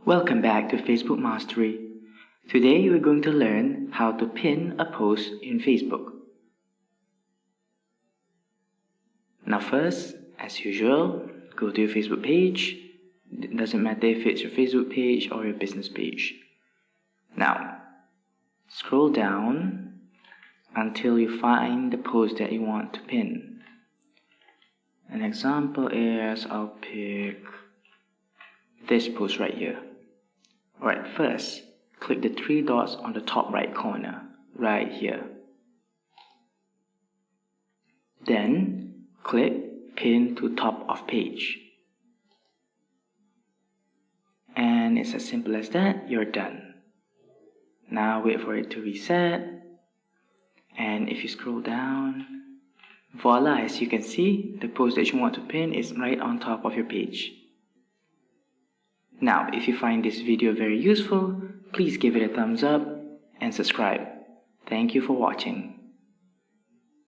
Welcome back to Facebook Mastery. Today we're going to learn how to pin a post in Facebook. Now first, as usual, go to your Facebook page. It doesn't matter if it's your Facebook page or your business page. Now, scroll down until you find the post that you want to pin. An example is, I'll pick this post right here. Alright, first, click the three dots on the top right corner, right here. Then, click Pin to Top of Page. And it's as simple as that, you're done. Now wait for it to reset. And if you scroll down, voila, as you can see, the post that you want to pin is right on top of your page. Now, if you find this video very useful, please give it a thumbs up and subscribe. Thank you for watching.